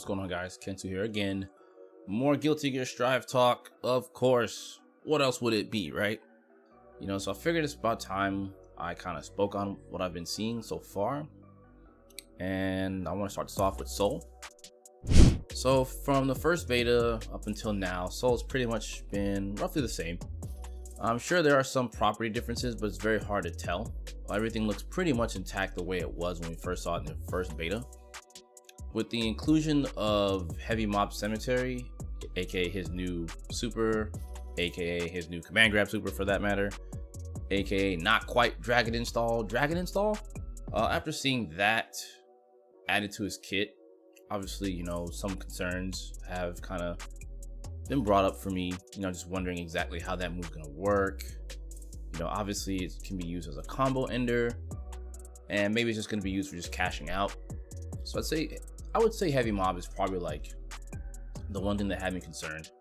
What's going on, guys? Kensu here again. More Guilty Gear Strive talk, of course. What else would it be, right? So I figured it's about time I kind of spoke on what I've been seeing so far. And I want to start this off with Soul. So from the first beta up until now, Soul's pretty much been roughly the same. I'm sure there are some property differences, but it's very hard to tell. Everything looks pretty much intact the way it was when we first saw it in the first beta. With the inclusion of Heavy Mob Cemetery, aka his new super, aka his new command grab super for that matter, aka not quite Dragon Install. After seeing that added to his kit, obviously, some concerns have kind of been brought up for me, just wondering exactly how that move's gonna work. Obviously it can be used as a combo ender, and maybe it's just gonna be used for just cashing out. So I would say Heavy Mob is probably like the one thing that had me concerned.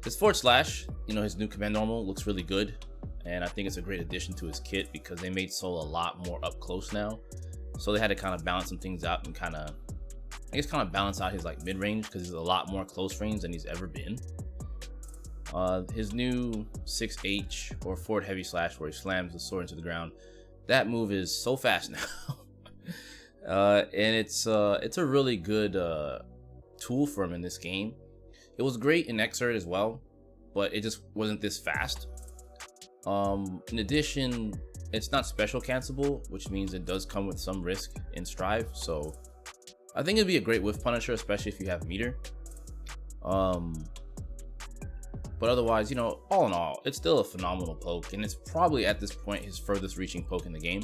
His forward slash, his new command normal looks really good, and I think it's a great addition to his kit because they made Soul a lot more up close now. So they had to kind of balance some things out and kind of balance out his like mid-range, because he's a lot more close range than he's ever been. His new 6H or forward heavy slash, where he slams the sword into the ground, that move is so fast now. And it's a really good tool for him in this game. It was great in Xrd as well, but it just wasn't this fast. In addition, it's not special cancelable, which means it does come with some risk in Strive. So I think it'd be a great whiff punisher, especially if you have meter. But otherwise, all in all, it's still a phenomenal poke, and it's probably at this point his furthest reaching poke in the game,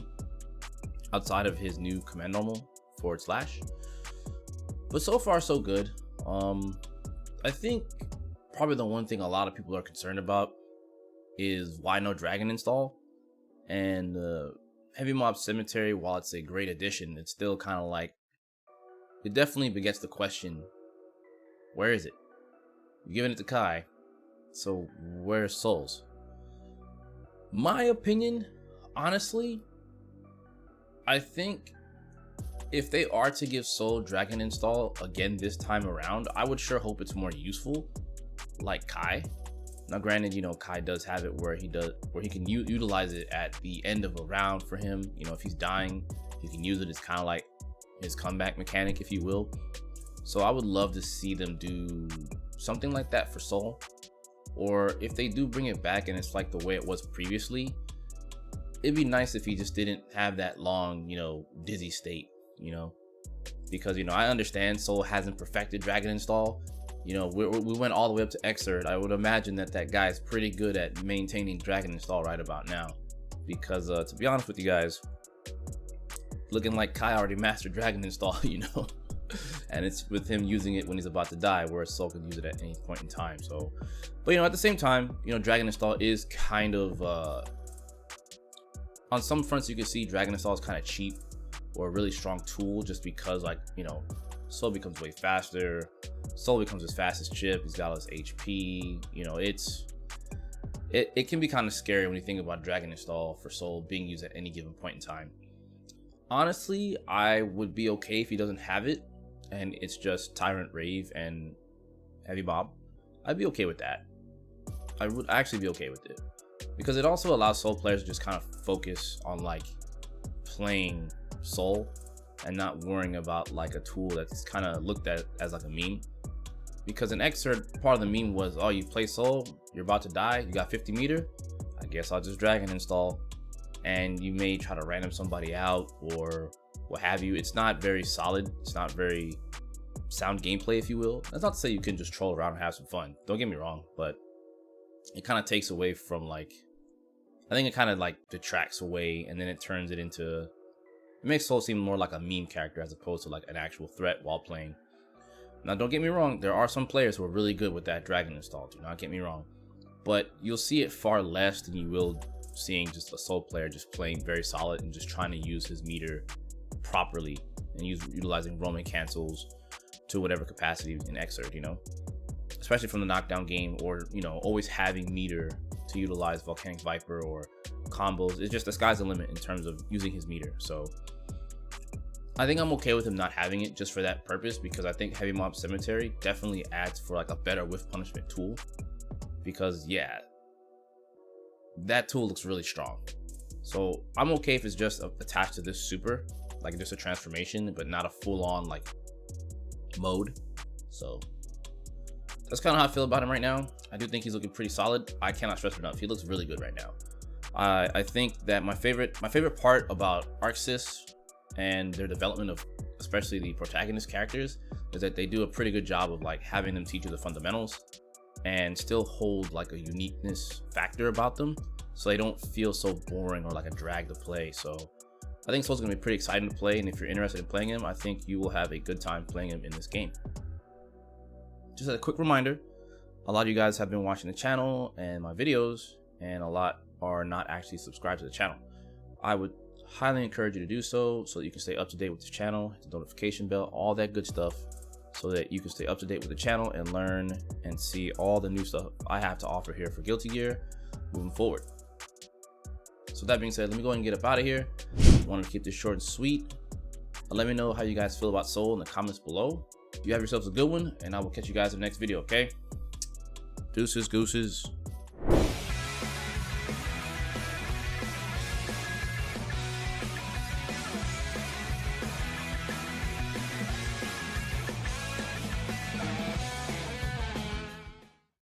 outside of his new command normal forward slash. But so far so good. I think probably the one thing a lot of people are concerned about is why no Dragon Install. And Heavy Mob Cemetery, while it's a great addition, it's still kind of like, it definitely begets the question, where is it? You're giving it to Kai, so where's Soul's? My opinion, honestly, I think if they are to give Soul Dragon Install again this time around, I would sure hope it's more useful, like Kai. Now granted, Kai does have it where he can utilize it at the end of a round for him. If he's dying, he can use it as kind of like his comeback mechanic, if you will. So I would love to see them do something like that for Soul. Or if they do bring it back and it's like the way it was previously, it'd be nice if he just didn't have that long, dizzy state, because, I understand Soul hasn't perfected Dragon Install. We went all the way up to Xrd. I would imagine that guy is pretty good at maintaining Dragon Install right about now, because to be honest with you guys, looking like Kai already mastered Dragon Install, and it's with him using it when he's about to die, whereas Soul can use it at any point in time. So, but at the same time, Dragon Install is kind of on some fronts you can see Dragon Install is kind of cheap or a really strong tool, just because Soul becomes way faster. Soul becomes his fastest chip. He's got all his HP. It can be kind of scary when you think about Dragon Install for Soul being used at any given point in time. Honestly, I would be okay if he doesn't have it and it's just Tyrant Rave and Heavy Mob. I'd be okay with that. I would actually be okay with it, because it also allows Soul players to just kind of focus on like playing Soul and not worrying about like a tool that's kind of looked at as like a meme. Because in Xrd, part of the meme was, oh, you play Soul, you're about to die, you got 50 meter, I guess I'll just Dragon Install. And you may try to random somebody out or what have you. It's not very solid. It's not very sound gameplay, if you will. That's not to say you can just troll around and have some fun. Don't get me wrong, but it kind of takes away from like, I think it kind of like detracts away, and then it turns it into, it makes Soul seem more like a meme character as opposed to like an actual threat while playing. Now, don't get me wrong. There are some players who are really good with that Dragon Install. Do not get me wrong, but you'll see it far less than you will seeing just a Soul player just playing very solid and just trying to use his meter properly and utilizing roaming cancels to whatever capacity in Xrd, especially from the knockdown game, or always having meter to utilize Volcanic Viper or combos. It's just, the sky's the limit in terms of using his meter. So I think I'm okay with him not having it just for that purpose, because I think Heavy Mob Cemetery definitely adds for like a better whiff punishment tool, because yeah, that tool looks really strong. So I'm okay if it's just attached to this super, like just a transformation, but not a full-on like mode. So that's kind of how I feel about him right now. I do think he's looking pretty solid. I cannot stress enough, he looks really good right now. I think that my favorite part about ArcSys and their development of especially the protagonist characters is that they do a pretty good job of like having them teach you the fundamentals and still hold like a uniqueness factor about them, so they don't feel so boring or like a drag to play. So I think Soul's gonna be pretty exciting to play, and if you're interested in playing him, I think you will have a good time playing him in this game. Just as a quick reminder, a lot of you guys have been watching the channel and my videos, and a lot are not actually subscribed to the channel. I would highly encourage you to do so that you can stay up to date with the channel, hit the notification bell, all that good stuff, so that you can stay up to date with the channel and learn and see all the new stuff I have to offer here for Guilty Gear moving forward. So that being said, let me go ahead and get up out of here. I wanted to keep this short and sweet. Let me know how you guys feel about Soul in the comments below. You have yourselves a good one, and I will catch you guys in the next video, okay? Deuces, gooses.